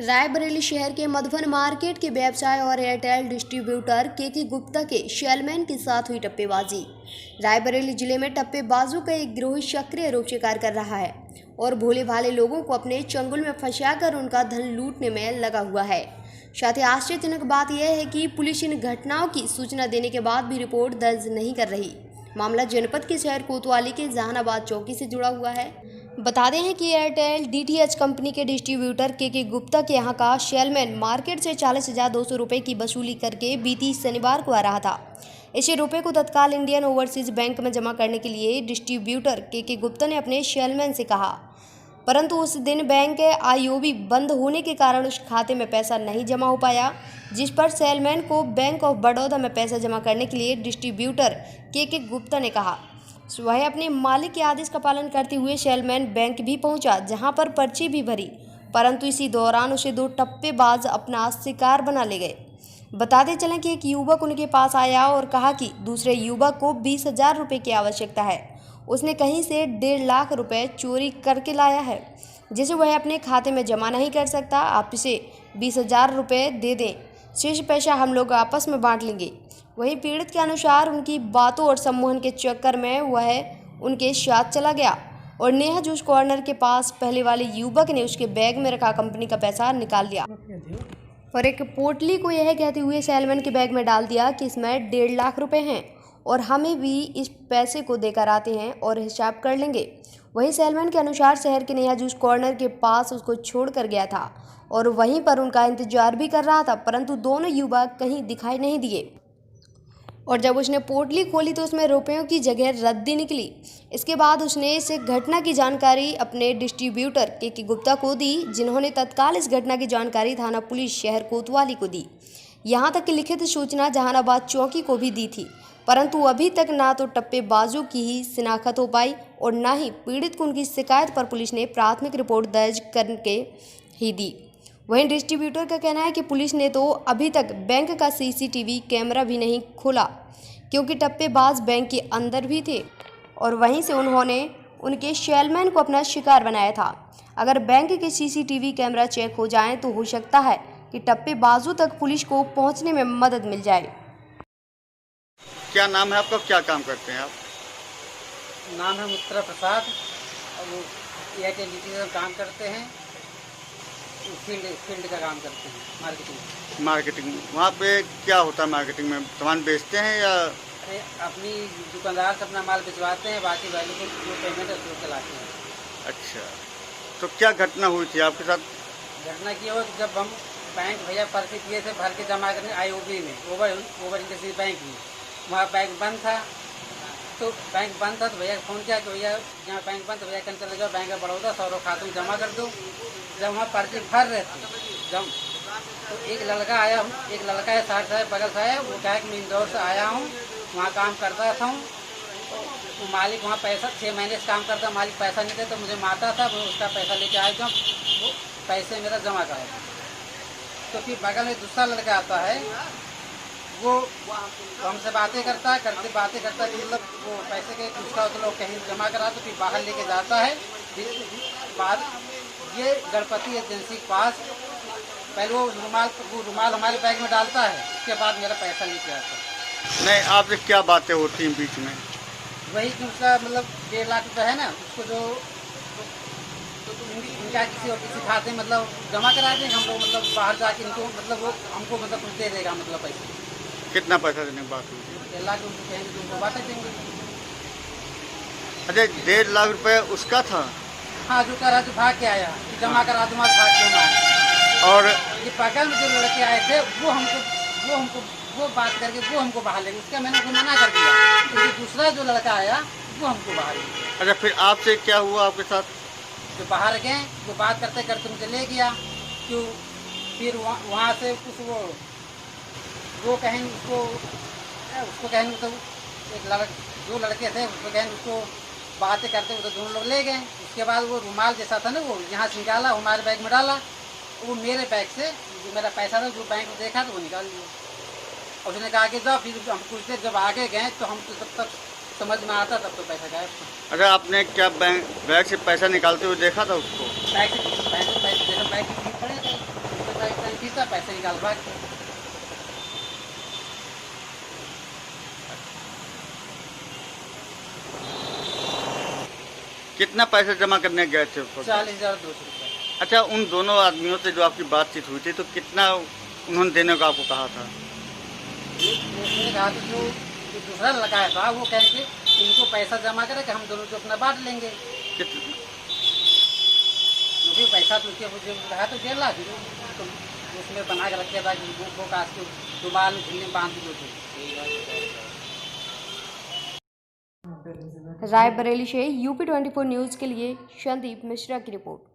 रायबरेली शहर के मधुबन मार्केट के व्यवसाय और एयरटेल डिस्ट्रीब्यूटर के गुप्ता के शेलमैन के साथ हुई टप्पेबाजी। रायबरेली जिले में टप्पेबाजों का एक गिरोह सक्रिय रूप से कार्य कर रहा है और भोले भाले लोगों को अपने चंगुल में फंसाकर उनका धन लूटने में लगा हुआ है। साथ ही आश्चर्यजनक बात यह है कि पुलिस इन घटनाओं की सूचना देने के बाद भी रिपोर्ट दर्ज नहीं कर रही। मामला जनपद के शहर कोतवाली के जहानाबाद चौकी से जुड़ा हुआ है। बता दें कि एयरटेल डीटीएच कंपनी के डिस्ट्रीब्यूटर के गुप्ता के यहाँ का शेलमैन मार्केट से 40,200 रुपये की वसूली करके बीती शनिवार को आ रहा था। इसी रुपये को तत्काल इंडियन ओवरसीज बैंक में जमा करने के लिए डिस्ट्रीब्यूटर के गुप्ता ने अपने शेलमैन से कहा, परंतु उस दिन बैंक आईओबी बंद होने के कारण उस खाते में पैसा नहीं जमा हो पाया, जिस पर शेलमैन को बैंक ऑफ बड़ौदा में पैसा जमा करने के लिए डिस्ट्रीब्यूटर के गुप्ता ने कहा। वह अपने मालिक के आदेश का पालन करते हुए शेलमैन बैंक भी पहुंचा, जहां पर पर्ची भी भरी, परंतु इसी दौरान उसे दो टप्पेबाज अपना शिकार बना ले गए। बताते चलें कि एक युवक उनके पास आया और कहा कि दूसरे युवक को 20,000 रुपये की आवश्यकता है। उसने कहीं से 1.5 लाख रुपए चोरी करके लाया है, जिसे वह अपने खाते में जमा नहीं कर सकता। आप इसे 20,000 रुपये दे दें, शेष पैसा हम लोग आपस में बांट लेंगे। वहीं पीड़ित के अनुसार उनकी बातों और सम्मोहन के चक्कर में वह उनके साथ चला गया और नेहा जूस कॉर्नर के पास पहले वाले युवक ने उसके बैग में रखा कंपनी का पैसा निकाल लिया और एक पोटली को यह कहते हुए शेलमैन के बैग में डाल दिया कि इसमें 1.5 लाख रुपए हैं और हमें भी इस पैसे को देकर आते हैं और हिसाब कर लेंगे। वहीं शेलमैन के अनुसार शहर के नेहा जूस कॉर्नर के पास उसको छोड़ कर गया था और वहीं पर उनका इंतजार भी कर रहा था, परंतु दोनों युवक कहीं दिखाई नहीं दिए और जब उसने पोटली खोली तो उसमें रुपयों की जगह रद्दी निकली। इसके बाद उसने इस घटना की जानकारी अपने डिस्ट्रीब्यूटर के गुप्ता को दी, जिन्होंने तत्काल इस घटना की जानकारी थाना पुलिस शहर कोतवाली को दी। यहां तक कि लिखित सूचना जहानाबाद चौकी को भी दी थी, परंतु अभी तक ना तो टप्पेबाजों की ही शिनाख्त हो पाई और ना ही पीड़ित को उनकी शिकायत पर पुलिस ने प्राथमिक रिपोर्ट दर्ज करके ही दी। वहीं डिस्ट्रीब्यूटर का कहना है कि पुलिस ने तो अभी तक बैंक का सीसीटीवी कैमरा भी नहीं खोला, क्योंकि टप्पेबाज बैंक के अंदर भी थे और वहीं से उन्होंने उनके शेलमैन को अपना शिकार बनाया था। अगर बैंक के सीसीटीवी कैमरा चेक हो जाएं तो हो सकता है कि टप्पेबाजों तक पुलिस को पहुंचने में मदद मिल जाए। क्या नाम है आपका, क्या काम करते हैं आप? नाम है मुत्रा प्रसाद और वो एयरटेल का काम करते हैं, फील्ड का काम करते हैं, मार्केटिंग। वहाँ पे क्या होता है मार्केटिंग में? सामान बेचते हैं या अपनी दुकानदार से अपना माल भिजवाते हैं, बाकी वैल्यू को जो पेमेंट है उसको चलाते हैं। अच्छा, तो क्या घटना हुई थी आपके साथ? घटना की हो जब हम बैंक भैया पर्ची किए थे भर के जमा करने आईओबी में ओवर इंडस्ट्री बैंक में, वहाँ बैंक बंद था। तो बैंक बंद था तो भैया फ़ोन किया कि भैया यहाँ बैंक बंद, तो भैया कहीं चले जाओ बैंक ऑफ बड़ौदा 100 खातों में जमा कर दो। जब वहाँ पर्ची भर रहे थे जब तो एक लड़का आया, एक लड़का है साथ है बगल से आया, वो कहा कि मैं इंदौर से आया हूँ, वहाँ काम करता था। तो मालिक वहाँ पैसा 6 महीने से काम करता, मालिक पैसा नहीं देता, तो मुझे मारता था, वो उसका पैसा लेके आया था, वो पैसे मेरा जमा कराया। तो फिर बगल में दूसरा लड़का आता है, वो हमसे बातें करता है, मतलब वो पैसे के उसका तो लोग कहीं जमा करा तो फिर बाहर लेके जाता है। बाद ये गणपति एजेंसी के पास पहले वो रुमाल हमारे बैग में डालता है, उसके बाद मेरा पैसा लेके आता है। नहीं, आपसे क्या बातें होती हैं बीच में? वही कि उसका मतलब 1.5 लाख रुपये है ना, उसको जो इनका किसी खाते मतलब जमा करा देंगे हम लोग, मतलब बाहर जाके इनको मतलब वो हमको मतलब कुछ दे देगा, मतलब पैसे। कितना पैसा देने की बात हुई थी? 1.5 लाख उनको कहेंगे तो उनको बातें देंगे। अच्छा, 1.5 लाख रुपए उसका था? हाँ, जो कह रहा जो भाग के आया, जमा करा दूँगा भाग के आया। और ये बगल में जो लड़के आए थे वो बात करके वो हमको बाहर लेंगे, उसका मैंने उनको मना कर दिया, क्योंकि दूसरा जो लड़का आया वो हमको बाहर लेंगे। अच्छा, फिर आपसे क्या हुआ आपके साथ? जो बाहर गए तो बात करते करते मुझे ले गया, क्यों फिर वहाँ से कुछ वो कहें उसको कहें तो दो लड़के थे, उसको कहें उसको बातें करते तो दोनों लोग ले गए। उसके बाद वो रुमाल जैसा था ना, वो यहाँ से निकाला, हमारे बैग में डाला, वो मेरे बैग से जो मेरा पैसा था जो बैंक में देखा तो वो निकाल लिया। उसने कहा कि जाओ, फिर हम कुछ देर जब आगे गए तो हम तो तब तक समझ में आता, तब तो पैसा गायब था। अच्छा, आपने क्या बैग से पैसा निकालते हुए देखा था उसको? बैग से पैसे देखा, बैग पड़े थे। निकाल भाग गए। कितना पैसा जमा करने गए थे? 40,200 रुपये। अच्छा, उन दोनों आदमियों से जो आपकी बातचीत हुई थी तो कितना उन्होंने देने को आपको कहा था? उसने कहा था जो दूसरा लगाया था वो कह के इनको पैसा जमा करे कि हम दोनों को अपना बांट लेंगे। क्योंकि पैसा तो उसके रहा तो 1.5 लाख तो उसमें बना के रखे था कि वो काश के रुमाल में झिल्ली में बांध दो थे। रायबरेली से UP 24 न्यूज़ के लिए संदीप मिश्रा की रिपोर्ट।